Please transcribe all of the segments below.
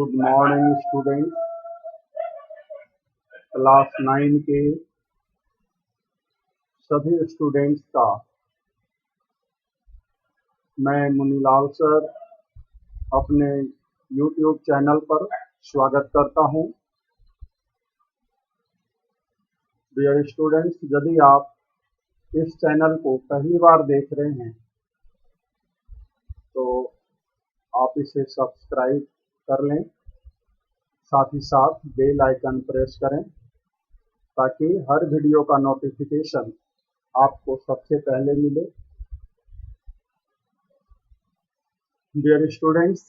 Good morning student. Class 9 के सभी students का मैं मुनीलाल सर अपने YouTube चैनल पर स्वागत करता हूं। डियर स्टूडेंट्स, यदि आप इस चैनल को पहली बार देख रहे हैं तो आप इसे सब्सक्राइब कर लें, साथ ही साथ बेल आइकन प्रेस करें ताकि हर वीडियो का नोटिफिकेशन आपको सबसे पहले मिले। डियर स्टूडेंट्स,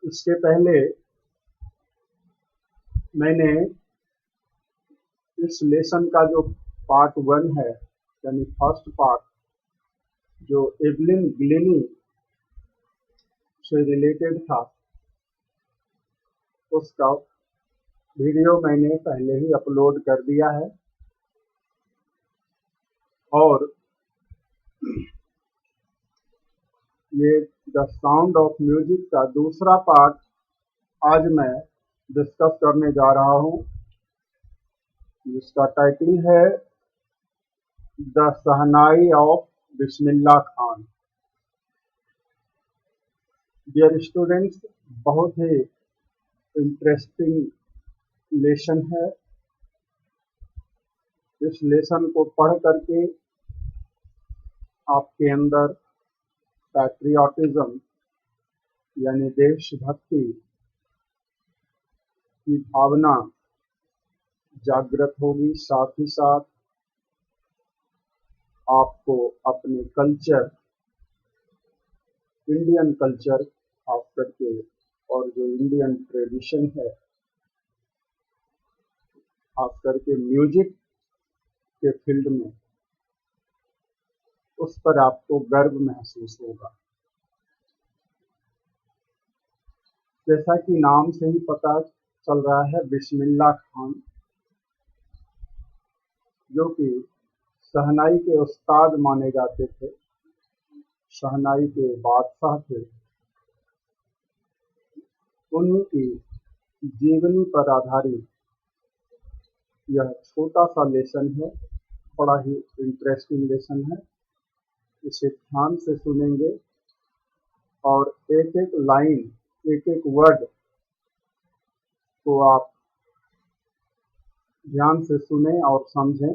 इसके पहले मैंने इस लेसन का जो पार्ट 1 है यानी फर्स्ट पार्ट जो एवलिन ग्लिनी से रिलेटेड था, उसका वीडियो मैंने पहले ही अपलोड कर दिया है और ये द साउंड ऑफ म्यूजिक का दूसरा पार्ट आज मैं डिस्कस करने जा रहा हूँ, जिसका टाइटल है the shehnai of Bismillah Khan. Dear students, बहुत ही इंटरेस्टिंग लेसन है। इस लेसन को पढ़ करके आपके अंदर पैट्रियाटिज्म यानी देशभक्ति की भावना जागृत होगी। साथ ही साथ आपको अपने कल्चर, इंडियन कल्चर खास करके और जो इंडियन ट्रेडिशन है, खास करके म्यूजिक के फील्ड में, उस पर आपको गर्व महसूस होगा। जैसा कि नाम से ही पता चल रहा है, बिस्मिल्लाह खान जो कि शहनाई के उस्ताद माने जाते थे, शहनाई के बादशाह थे, उन्हीं की जीवनी पर आधारित यह छोटा सा लेसन है। बड़ा ही इंटरेस्टिंग लेसन है, इसे ध्यान से सुनेंगे और एक एक लाइन, एक एक वर्ड को आप ध्यान से सुनें और समझें।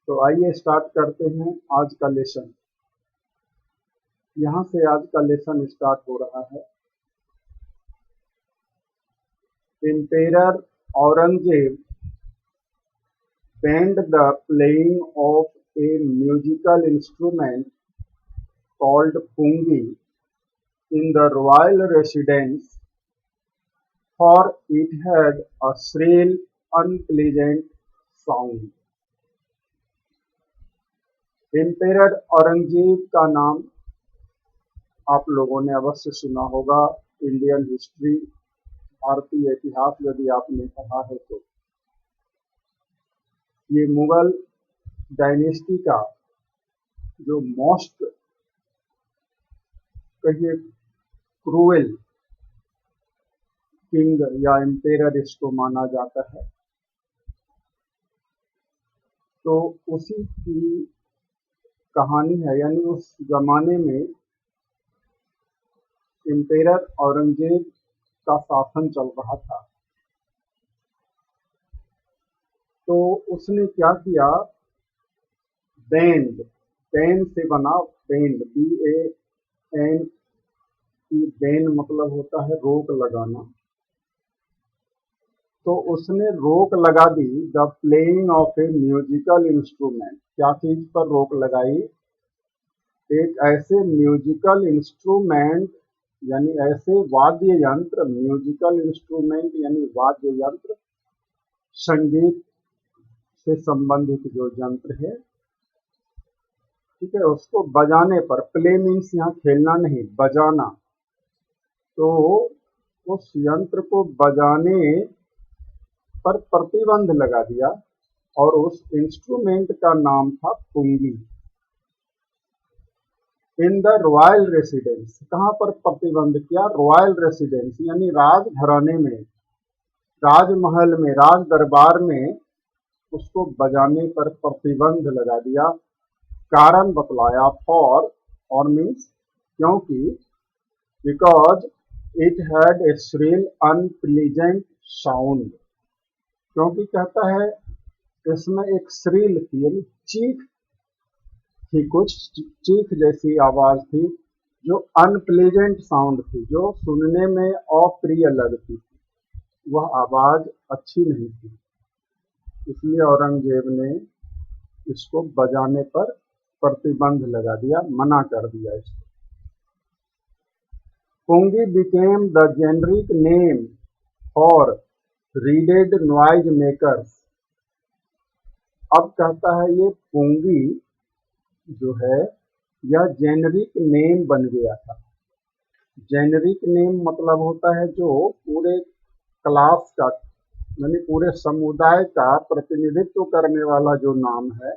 तो आइए स्टार्ट करते हैं आज का लेसन। यहाँ से आज का लेसन स्टार्ट हो रहा है। Emperor Aurangzeb banned the playing of a musical instrument called pungi in the royal residence, for it had a shrill, unpleasant sound. Emperor Aurangzeb का नाम आप लोगों ने अवश्य सुना होगा। इंडियन हिस्ट्री, भारतीय इतिहास यदि आपने पढ़ा है तो ये मुगल डायनेस्टी का जो मोस्ट कहिए क्रूएल किंग या एम्पेरर इसको माना जाता है। तो उसी की कहानी है, यानी उस जमाने में एम्पेरर औरंगजेब का शासन चल रहा था। तो उसने क्या किया, बैंड, बैन से बना बैंड, BAN, बैन मतलब होता है रोक लगाना। तो उसने रोक लगा दी the playing of a musical instrument. क्या चीज पर रोक लगाई? एक ऐसे म्यूजिकल इंस्ट्रूमेंट यानी ऐसे वाद्य यंत्र, म्यूजिकल इंस्ट्रूमेंट यानी वाद्य यंत्र, संगीत से संबंधित जो यंत्र है, ठीक है, उसको बजाने पर, प्ले मीन्स यहाँ खेलना नहीं, बजाना, तो उस यंत्र को बजाने पर प्रतिबंध लगा दिया और उस इंस्ट्रूमेंट का नाम था पुंगी। इन द रॉयल रेसिडेंस, कहाँ पर प्रतिबंध किया? रॉयल रेसिडेंस यानी राजघराने में, राजमहल में, राज दरबार में उसको बजाने पर प्रतिबंध लगा दिया। कारण बतलाया, फॉर और मीन्स क्योंकि, because it had a shrill unpleasant sound, क्योंकि कहता है इसमें एक श्रील थी यानी चीख थी, कुछ चीख जैसी आवाज थी जो अनप्लीजेंट साउंड थी, जो सुनने में अप्रिय लगती थी, वह आवाज अच्छी नहीं थी, इसलिए औरंगजेब ने इसको बजाने पर प्रतिबंध लगा दिया, मना कर दिया इसको। पुंगी became the generic name for reeded noise makers। अब कहता है ये पुंगी जो है यह जेनरिक नेम बन गया था। जेनरिक नेम मतलब होता है जो पूरे क्लास का यानी पूरे समुदाय का प्रतिनिधित्व करने वाला जो नाम है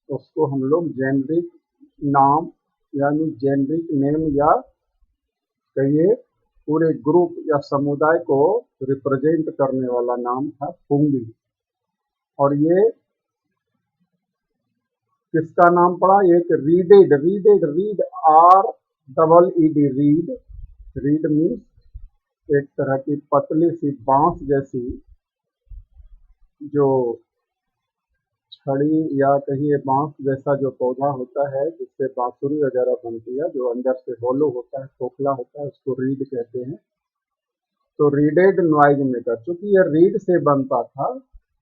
उसको हम लोग जेनरिक नाम यानी जेनरिक नेम या कहिए पूरे ग्रुप या समुदाय को रिप्रेजेंट करने वाला नाम था पुंगी। और ये किसका नाम पड़ा? एक reeded, reed R double E D, reed means एक तरह की पतली सी बांस जैसी जो छड़ी या कहिए बांस जैसा जो पौधा होता है जिससे बांसुरी वगैरह बनती है, जो अंदर से होलो होता है, खोखला होता है, उसको रीड कहते हैं। तो रीडेड नॉइज मेकर, चूंकि यह रीड से बनता था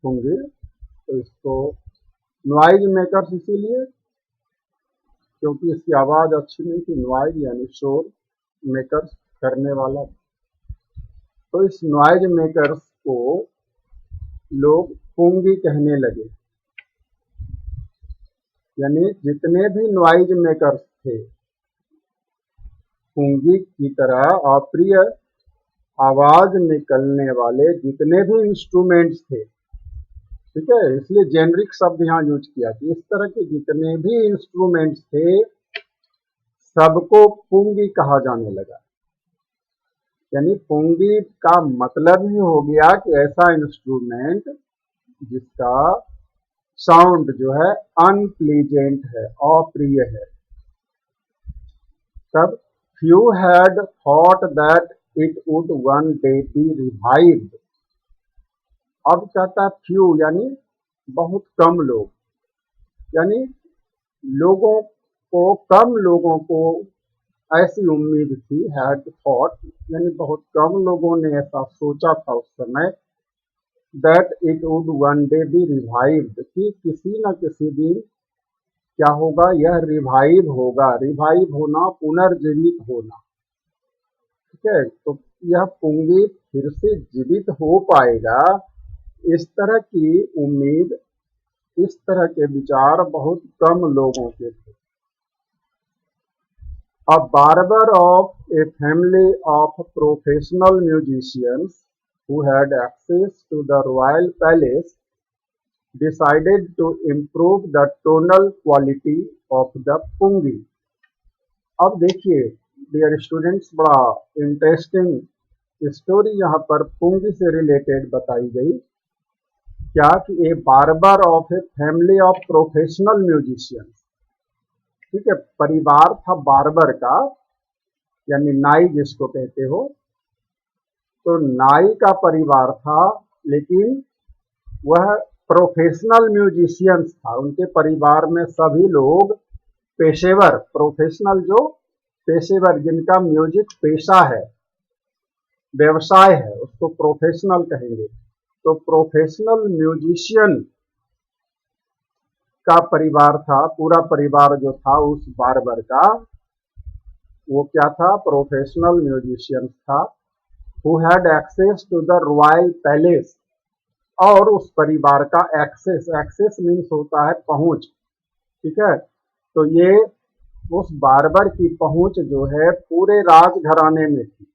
पुंगी तो इसको नॉइज मेकर्स इसीलिए क्योंकि इसकी आवाज अच्छी नहीं थी, नॉइज यानी शोर, मेकर्स करने वाला, तो इस नॉइज मेकर्स को लोग पुंगी कहने लगे। यानी जितने भी नॉइज मेकर्स थे पुंगी की तरह अप्रिय आवाज निकलने वाले जितने भी इंस्ट्रूमेंट्स थे, ठीक है, इसलिए जेनरिक शब्द यहाँ यूज किया कि इस तरह के जितने भी इंस्ट्रूमेंट्स थे सबको पुंगी कहा जाने लगा। यानी पुंगी का मतलब ही हो गया कि ऐसा इंस्ट्रूमेंट जिसका साउंड जो है अनप्लीजेंट है, अप्रिय है। तब few had thought that it would one day be revived। अब कहता है few यानी बहुत कम लोग, यानी लोगों को, कम लोगों को ऐसी उम्मीद थी, हैड थॉट यानी बहुत कम लोगों ने ऐसा सोचा था उस समय, that it would one day B revived कि किसी न किसी दिन क्या होगा, यह रिवाइव होगा। रिवाइव होना, पुनर्जीवित होना, ठीक है। तो यह पुंगी फिर से जीवित हो पाएगा, इस तरह की उम्मीद, इस तरह के विचार बहुत कम लोगों के थे। A barber of a family of professional musicians who had access to the royal palace decided to improve the tonal quality of the pungi। अब देखिए डियर स्टूडेंट्स, बड़ा इंटरेस्टिंग स्टोरी यहाँ पर पुंगी से रिलेटेड बताई गई। क्या कि a barber of a family of professional musicians, ठीक है, परिवार था बार्बर का यानी नाई जिसको कहते हो, तो नाई का परिवार था, लेकिन वह प्रोफेशनल म्यूजिशियंस था। उनके परिवार में सभी लोग पेशेवर, प्रोफेशनल जो पेशेवर, जिनका म्यूजिक पेशा है, व्यवसाय है, उसको प्रोफेशनल कहेंगे। तो प्रोफेशनल म्यूजिशियन का परिवार था, पूरा परिवार जो था उस बार्बर का, वो क्या था? प्रोफेशनल म्यूजिशियन था। Who had access to the royal palace, और उस परिवार का एक्सेस, एक्सेस मीन्स होता है पहुंच, ठीक है। तो ये उस बार्बर की पहुंच जो है पूरे राजघराने में थी,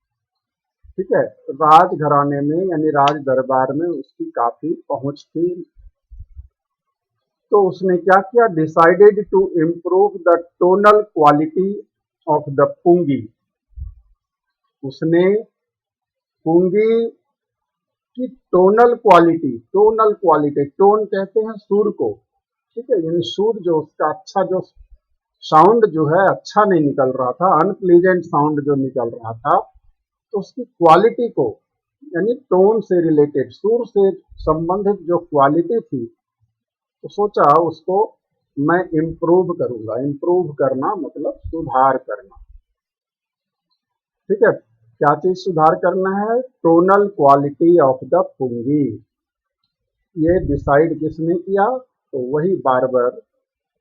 ठीक है, राजघराने में यानी राज दरबार में उसकी काफी पहुंच थी। तो उसने क्या किया, decided to improve the tonal quality of the pungi. उसने पुंगी की टोनल क्वालिटी, टोन कहते हैं सुर को, ठीक है, यानी सुर जो उसका अच्छा जो साउंड जो है अच्छा नहीं निकल रहा था, अनप्लीजेंट साउंड जो निकल रहा था, तो उसकी क्वालिटी को, यानी टोन से रिलेटेड, सुर से संबंधित जो क्वालिटी थी, तो सोचा उसको मैं इम्प्रूव करूंगा। इम्प्रूव करना मतलब सुधार करना, ठीक है। क्या चीज सुधार करना है, टोनल क्वालिटी ऑफ द पुंगी। ये डिसाइड किसने किया, तो वही बार्बर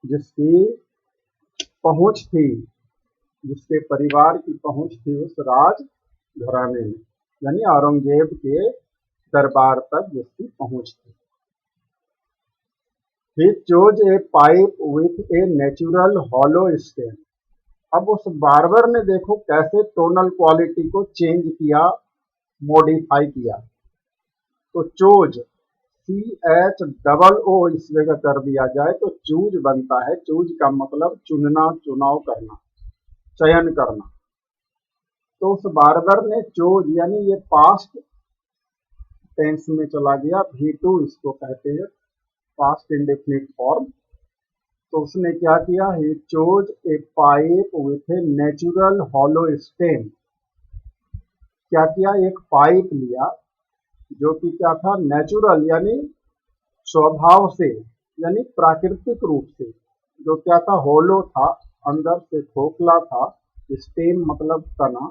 जिसकी पहुंच थी, जिसके परिवार की पहुंच थी उस राज घराने में, यानी औरंगजेब के दरबार तक जिसकी पहुंच थी। He chose a pipe with a natural hollow stem। अब उस बार्बर ने देखो कैसे टोनल क्वालिटी को चेंज किया, मॉडिफाई किया। तो चोज, CH इस जगह कर दिया जाए तो चूज बनता है। चूज का मतलब चुनना, चुनाव करना, चयन करना। तो उस बार्बर ने चोज, यानी ये पास्ट टेंस में चला गया, V2 इसको कहते हैं, पास्ट इंडेफिनिट फॉर्म। तो उसने क्या किया, he chose A pipe with a natural hollow stem. क्या किया, एक पाइप लिया जो कि क्या था, नेचुरल यानी स्वभाव से, यानी प्राकृतिक रूप से, जो क्या था, होलो था, अंदर से खोखला था। स्टेम मतलब तना,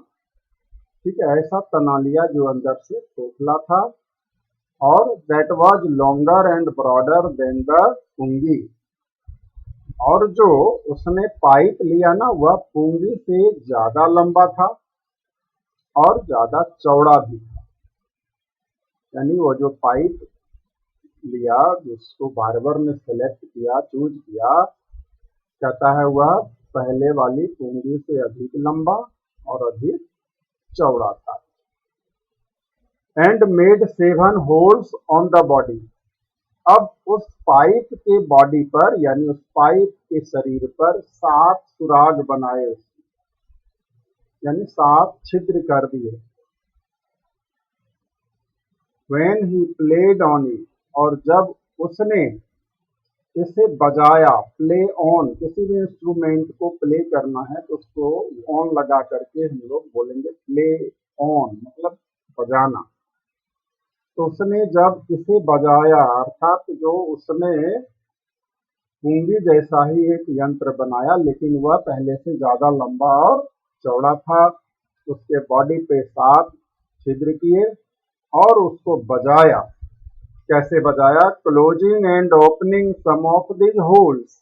ठीक है, ऐसा तना लिया जो अंदर से खोखला था। और that was longer and broader than the pungi. और जो उसने पाइप लिया ना, वह पुंगी से ज्यादा लंबा था और ज्यादा चौड़ा भी था। यानी वो जो पाइप लिया, जिसको बार्बर ने सेलेक्ट किया, चूज किया, कहता है वह पहले वाली पुंगी से अधिक लंबा और अधिक चौड़ा था। And made 7 holes on the body. अब उस पाइप के बॉडी पर, यानी उस पाइप के शरीर पर 7 सुराग बनाए, यानी 7 छिद्र कर दिए। When he played on it, और जब उसने इसे बजाया, प्ले ऑन, किसी भी इंस्ट्रूमेंट को प्ले करना है तो उसको ऑन लगा करके हम लोग बोलेंगे प्ले ऑन, मतलब बजाना। तो उसने जब इसे बजाया, अर्थात जो उसने पुंगी जैसा ही एक यंत्र बनाया, लेकिन वह पहले से ज्यादा लंबा और चौड़ा था। उसके बॉडी पे 7 छिद्र किए और उसको बजाया। कैसे बजाया, closing and opening some of this holes.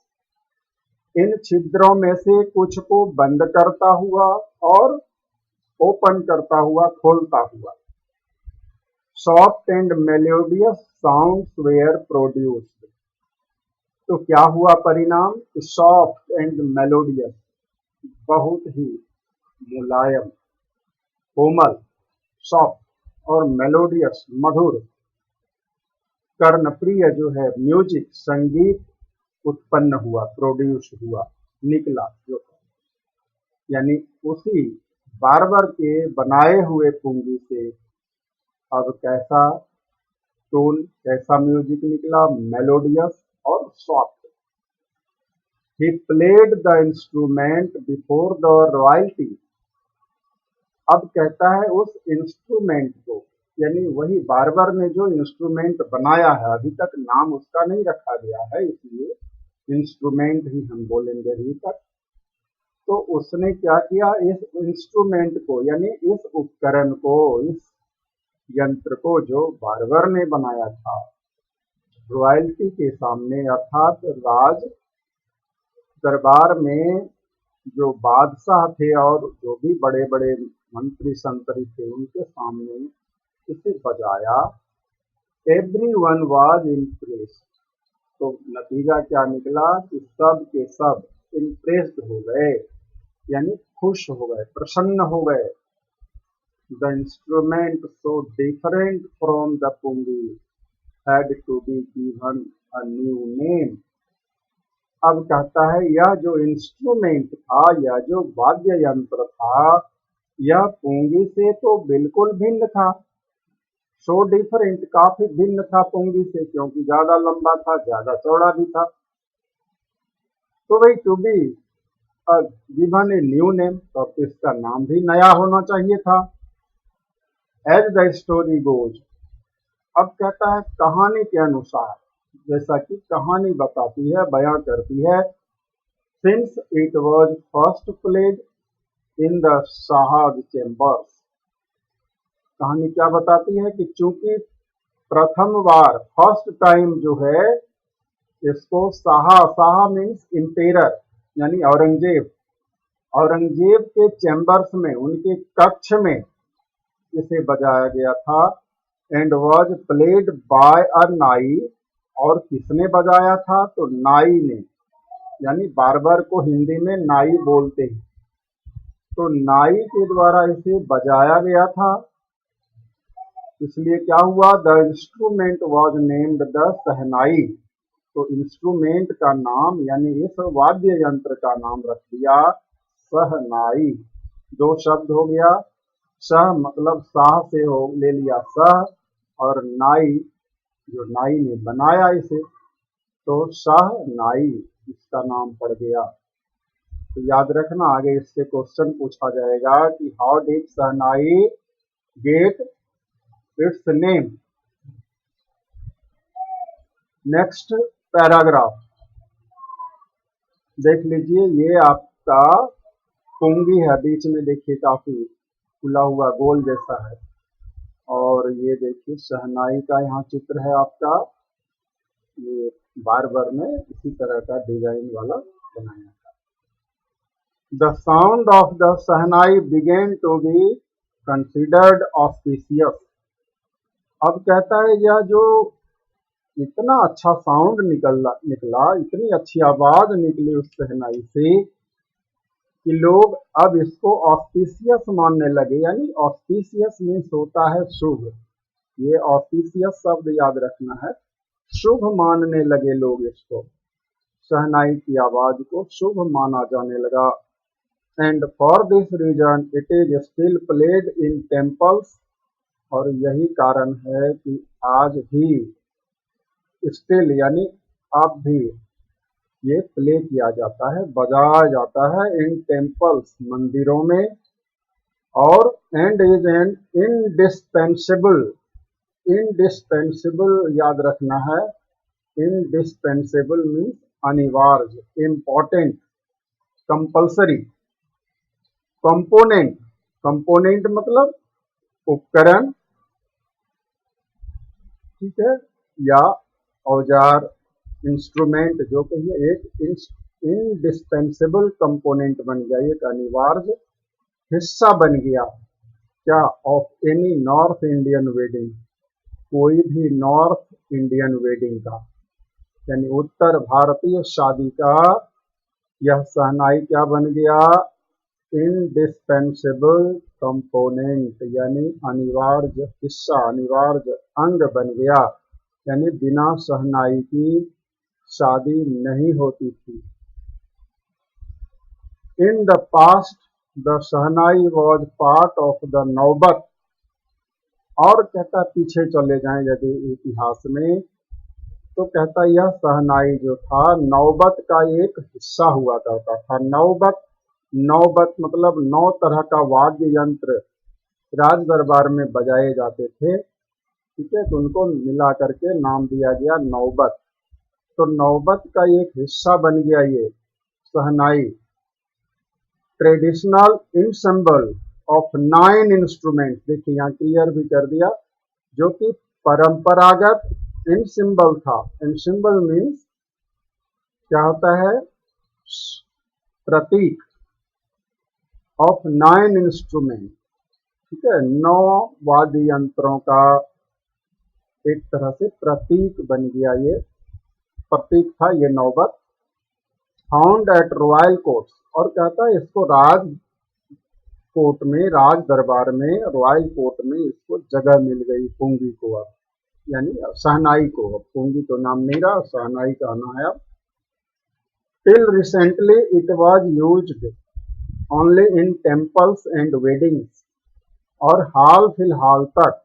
इन छिद्रों में से कुछ को बंद करता हुआ और ओपन करता हुआ, खोलता हुआ। Soft and melodious sounds were produced. तो क्या हुआ परिणाम, सॉफ्ट एंड मेलोडियस, बहुत ही मुलायम, कोमल, सॉफ्ट, और मेलोडियस, मधुर, कर्णप्रिय जो है म्यूजिक, संगीत उत्पन्न हुआ, प्रोड्यूस हुआ, निकला जो, यानी उसी बार्बर के बनाए हुए पुंगी से अब कैसा टोन, कैसा म्यूजिक निकला, मेलोडियस और soft. He played the instrument before the royalty। अब कहता है उस इंस्ट्रूमेंट को, यानी वही बार्बर ने जो इंस्ट्रूमेंट बनाया है, अभी तक नाम उसका नहीं रखा गया है, इसलिए इंस्ट्रूमेंट ही हम बोलेंगे अभी तक। तो उसने क्या किया, इस इंस्ट्रूमेंट को, यानी इस उपकरण को, इस यंत्र को जो बार्बर ने बनाया था, रॉयल्टी के सामने, अर्थात राज दरबार में जो बादशाह थे और जो भी बड़े बड़े मंत्री संतरी थे, उनके सामने इसे बजाया। Everyone was impressed. तो नतीजा क्या निकला कि सब के सब इम्प्रेस्ड हो गए, यानी खुश हो गए, प्रसन्न हो गए। The instrument so different from the pungi had to be given a new name. अब कहता है यह जो इंस्ट्रूमेंट था, यह जो वाद्य यंत्र था, यह पुंगी से तो बिल्कुल भिन्न था। सो डिफरेंट, काफी भिन्न था पुंगी से, क्योंकि ज्यादा लंबा था, ज्यादा चौड़ा भी था। तो भाई to be given a new name, तो अब इसका नाम भी नया होना चाहिए था। एज द स्टोरी गोज, अब कहता है कहानी के अनुसार, जैसा कि कहानी बताती है, बयां करती है। Since it was first played in the Shah's chambers, कहानी क्या बताती है कि चूंकि प्रथम बार, फर्स्ट टाइम जो है, इसको शाह मीन्स इम्पेरर यानी औरंगजेब, औरंगजेब के चैम्बर्स में, उनके कक्ष में इसे बजाया गया था। एंड वॉज प्लेड बाय अ नाई, और किसने बजाया था, तो नाई ने, यानी बार्बर को हिंदी में नाई बोलते हैं, तो नाई के द्वारा इसे बजाया गया था। इसलिए क्या हुआ, the instrument was named the shehnai, तो इंस्ट्रूमेंट का नाम यानी इस वाद्य यंत्र का नाम रख दिया शहनाई। दो शब्द हो गया, शह मतलब शाह से हो ले लिया शह, और नाई जो नाई ने बनाया इसे, तो शहनाई इसका नाम पड़ गया। तो याद रखना, आगे इससे क्वेश्चन पूछा जाएगा कि how did shehnai get its name. Next paragraph देख लीजिए, ये आपका पुंगी है, बीच में देखिए काफी खुला हुआ गोल जैसा है, और ये देखिए शहनाई का यहाँ चित्र है आपका, ये बार्बर ने इसी तरह का डिजाइन वाला बनाया था। The sound of the shehnai began to be considered auspicious, अब कहता है यह जो इतना अच्छा साउंड निकला, इतनी अच्छी आवाज निकली उस शहनाई से कि लोग अब इसको ऑस्पिशियस मानने लगे, यानी ऑस्पिशियस मीन्स होता है शुभ, ये ऑस्पिशियस शब्द याद रखना है, शुभ मानने लगे लोग इसको, शहनाई की आवाज को शुभ माना जाने लगा। And for this reason it is still played in temples, और यही कारण है कि आज भी स्टिल यानी अब भी ये प्ले किया जाता है, बजाया जाता है इन टेम्पल्स मंदिरों में, और and is an indispensable, indispensable याद रखना है, इनडिस्पेंसेबल मीन्स अनिवार्य, इम्पोर्टेंट, कंपल्सरी, कंपोनेंट, कंपोनेंट मतलब उपकरण, ठीक है, या औजार, इंस्ट्रूमेंट जो कहिए, एक इनडिस्पेंसेबल कंपोनेंट बन गया, एक अनिवार्य हिस्सा बन गया, क्या, of any north Indian wedding, कोई भी नॉर्थ इंडियन वेडिंग का, यानी उत्तर भारतीय शादी का यह शहनाई क्या बन गया, इनडिस्पेंसेबल कंपोनेंट, यानी अनिवार्य हिस्सा, अनिवार्य अंग बन गया, यानी बिना शहनाई की शादी नहीं होती थी। In the past the shehnai was part of the नौबत, और कहता पीछे चले जाएं यदि इतिहास में, तो कहता यह शहनाई जो था नौबत का एक हिस्सा हुआ करता था। नौबत, नौबत मतलब 9 तरह का वाद्य यंत्र राज दरबार में बजाए जाते थे, ठीक है, तो उनको मिला करके नाम दिया गया नौबत, तो नौबत का एक हिस्सा बन गया ये शहनाई। ट्रेडिशनल इंसेंबल ऑफ 9 इंस्ट्रूमेंट, देखिए यहाँ क्लियर भी कर दिया, जो कि परंपरागत इंसिम्बल था। इंसिम्बल मीन्स क्या होता है, प्रतीक, ऑफ 9 इंस्ट्रूमेंट, ठीक है, 9 वाद्य यंत्रों का एक तरह से प्रतीक बन गया, ये प्रतीक था ये नौबत। फाउंड एट रॉयल कोर्ट, और कहता है इसको राज कोर्ट में, राज दरबार में, रॉयल कोर्ट में इसको जगह मिल गई पुंगी को, अब यानी शहनाई को, अब पुंगी तो नाम नहीं रहा, शहनाई का नाम है अब। Till recently it was used only in temples and weddings, और हाल फिलहाल तक,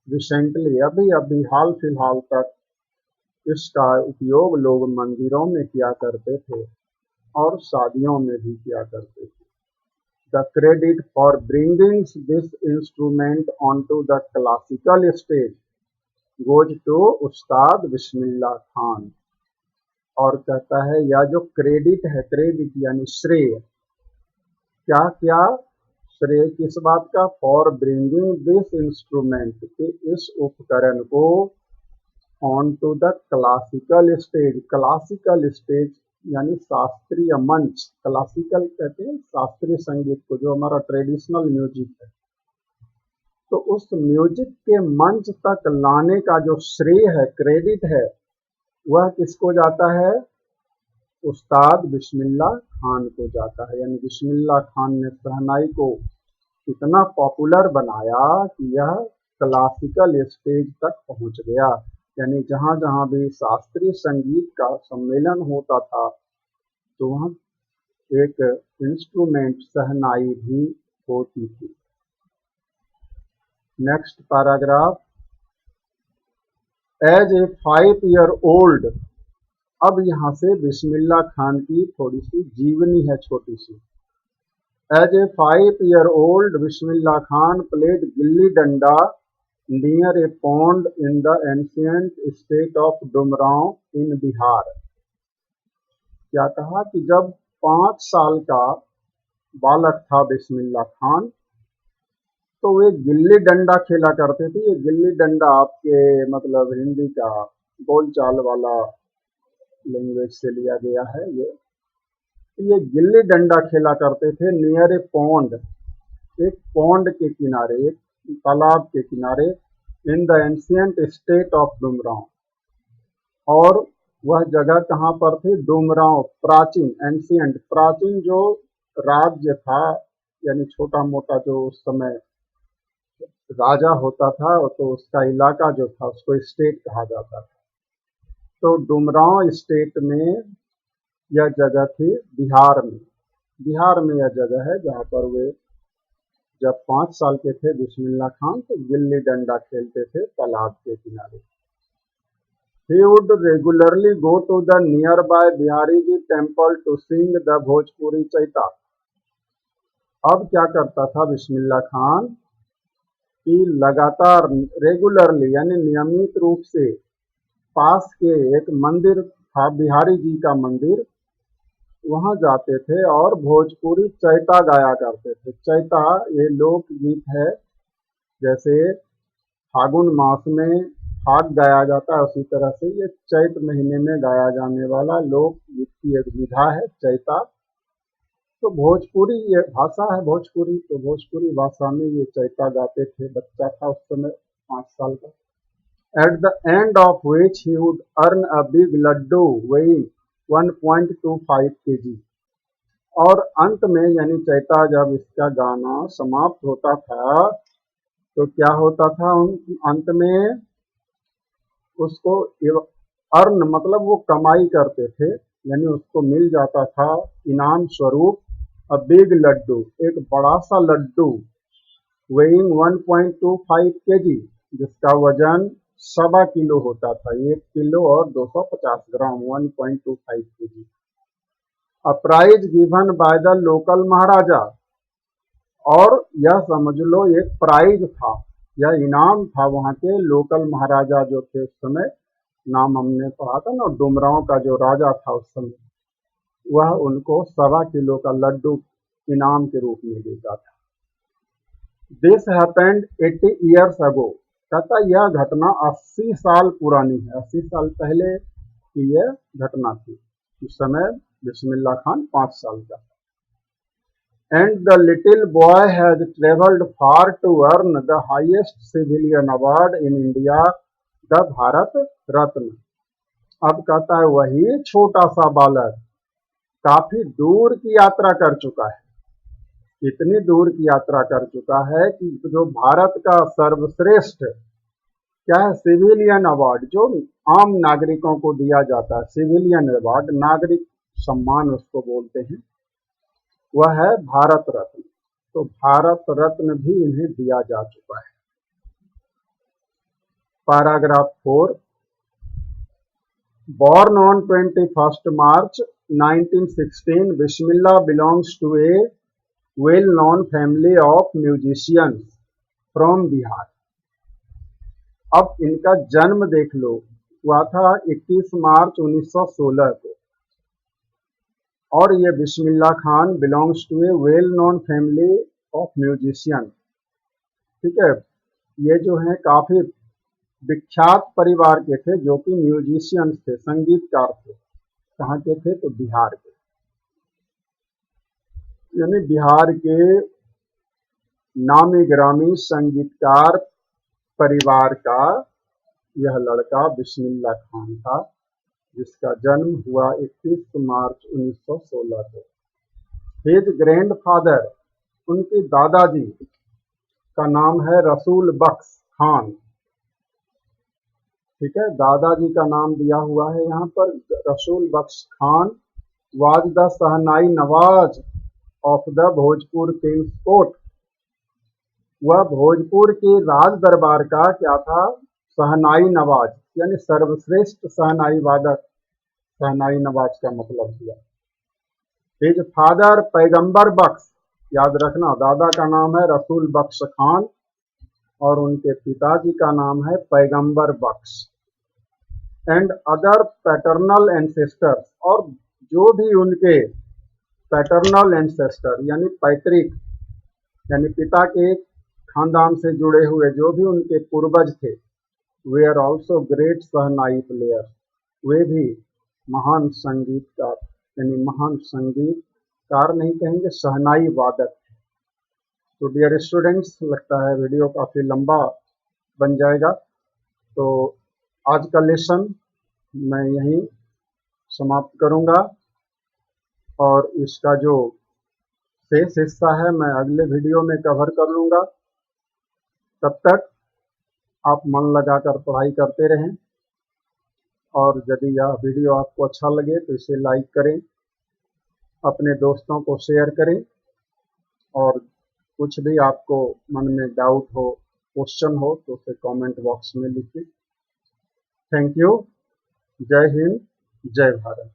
रिसेंटली अभी अभी हाल फिलहाल तक इसका उपयोग लोग मंदिरों में किया करते थे और शादियों में भी किया करते थे। The credit for bringing this instrument onto the classical stage goes to उस्ताद बिस्मिल्लाह खान। और कहता है यह जो क्रेडिट है, क्रेडिट यानी श्रेय, क्या क्या श्रेय किस बात का, फॉर ब्रिंगिंग दिस इंस्ट्रूमेंट, कि इस उपकरण को on to the classical stage, classical stage यानी शास्त्रीय मंच, क्लासिकल कहते हैं शास्त्रीय संगीत को, जो हमारा ट्रेडिशनल म्यूजिक है, तो उस म्यूजिक के मंच तक लाने का जो श्रेय है, क्रेडिट है, वह किसको जाता है, उस्ताद बिस्मिल्लाह खान को जाता है। यानी बिस्मिल्लाह खान ने शहनाई को इतना पॉपुलर बनाया कि यह क्लासिकल स्टेज तक पहुंच गया। यानी जहां जहां भी शास्त्रीय संगीत का सम्मेलन होता था तो वहां एक इंस्ट्रूमेंट शहनाई भी होती थी। Next paragraph, as a 5 year old, अब यहाँ से बिस्मिल्लाह खान की थोड़ी सी जीवनी है, छोटी सी। As a 5 year old Bismillah Khan played gilli danda near a pond in the ancient state of Dumraon in Bihar. क्या कहा कि जब 5 साल का बालक था बिस्मिल्लाह खान, तो वे गिल्ली डंडा खेला करते थे। ये गिल्ली डंडा आपके मतलब हिंदी का बोलचाल वाला लैंग्वेज से लिया गया है। ये गिल्ली डंडा खेला करते थे नियर ए पॉन्ड, एक पॉन्ड के किनारे, एक तालाब के किनारे, इन the ancient state of Dumraon, और वह जगह कहाँ पर थी, डुमरांव, प्राचीन, एंशिएंट प्राचीन जो राज्य था, यानी छोटा मोटा जो उस समय राजा होता था, तो उसका इलाका जो था उसको स्टेट कहा जाता था। तो डुमरांव स्टेट में यह जगह थी, बिहार में। बिहार में यह जगह है जहाँ पर वे जब 5 साल के थे बिस्मिल्लाह खान, तो गिल्ली डंडा खेलते थे तालाब के किनारे। He would regularly go to the nearby Bihari Ji temple to sing the Bhojpuri Chaita. अब क्या करता था बिस्मिल्लाह खान कि लगातार, रेगुलरली यानी नियमित रूप से, पास के एक मंदिर था बिहारी जी का मंदिर, वहां जाते थे और भोजपुरी चैता गाया करते थे। चैता ये लोक गीत है, जैसे फागुन मास में फाग गाया जाता है, उसी तरह से ये चैत महीने में गाया जाने वाला लोक गीत की एक विधा है चैता। तो भोजपुरी ये भाषा है भोजपुरी, तो भोजपुरी भाषा में ये चैता गाते थे। बच्चा था उस समय 5 साल का। At the end of which he would earn a big laddu weighing 1.25 kg। और अंत में यानी चैता जब इसका गाना समाप्त होता था तो क्या होता था, अंत में उसको अर्न मतलब वो कमाई करते थे, यानी उसको मिल जाता था इनाम स्वरूप अ बिग लड्डू, एक बड़ा सा लड्डू, वेइंग 1.25 kg, जिसका वजन 1.25 किलो होता था, 1 किलो और 250 gram, 1.25 kg। A prize given by the local maharaja, और यह समझ लो एक प्राइज था, यह इनाम था वहाँ के लोकल महाराजा जो थे उस समय, नाम हमने पढ़ा था ना, डुमरांव का जो राजा था उस समय, वह उनको 1.25 किलो का लड्डू इनाम के रूप में देता था। दिस हैपेंड 80 ईयर्स अगो, कहता यह घटना 80 साल पुरानी है, 80 साल पहले की यह घटना थी। उस समय बिस्मिल्लाह खान 5 साल का। And the little boy has travelled far to earn the highest civilian award in India, the Bharat Ratna. अब कहता है वही छोटा सा बालक काफी दूर की यात्रा कर चुका है, इतनी दूर की यात्रा कर चुका है कि जो भारत का सर्वश्रेष्ठ क्या है, सिविलियन अवार्ड, जो आम नागरिकों को दिया जाता है, सिविलियन अवार्ड, नागरिक सम्मान उसको बोलते हैं, वह है भारत रत्न। तो भारत रत्न भी इन्हें दिया जा चुका है। Paragraph 4, born on 21st March 1916, Bismillah belongs to a well-known family of musicians from Bihar। अब इनका जन्म देख लो, हुआ था 21 मार्च 1916 को, और ये Bismillah Khan belongs to a well known family of musician. ठीक है, ये जो है काफी विख्यात परिवार के थे, जो कि म्यूजिशियंस थे, संगीतकार थे। कहाँ के थे? तो बिहार के, यानी बिहार के नामी ग्रामी संगीतकार परिवार का यह लड़का बिस्मिल्लाह खान था, जिसका जन्म हुआ 21 मार्च 1916 को। हिज ग्रैंडफादर, उनके दादाजी का नाम है रसूल बख्श खान। ठीक है, दादाजी का नाम दिया हुआ है यहाँ पर Rasool Bakhsh Khan. Was the shehnai nawaz of the Bhojpur kings court. वह भोजपुर के राज दरबार का क्या था? शहनाई नवाज, यानी सर्वश्रेष्ठ शहनाई वादक। शहनाई नवाज का मतलब हुआ। हिज फादर पैगंबर बख्श, याद रखना, दादा का नाम है रसूल बख्श खान और उनके पिताजी का नाम है पैगंबर बख्श। एंड अदर पैटर्नल एंसेस्टर्स, और जो भी उनके पैटर्नल एंसेस्टर यानी पैतृक, यानी पिता के खानदान से जुड़े हुए जो भी उनके पूर्वज थे, वे are also great shehnai player, वे भी महान संगीतकार, यानी महान संगीतकार नहीं कहेंगे, शहनाई वादक। तो डियर स्टूडेंट्स, लगता है वीडियो काफ़ी लंबा बन जाएगा, तो आज का लेसन मैं यहीं समाप्त करूंगा, और इसका जो शेष हिस्सा है मैं अगले वीडियो में कवर कर लूँगा। तब तक आप मन लगाकर पढ़ाई करते रहें, और यदि यह वीडियो आपको अच्छा लगे तो इसे लाइक करें, अपने दोस्तों को शेयर करें, और कुछ भी आपको मन में डाउट हो, क्वेश्चन हो, तो उसे कमेंट बॉक्स में लिखिए। Thank you. जय हिंद, जय भारत।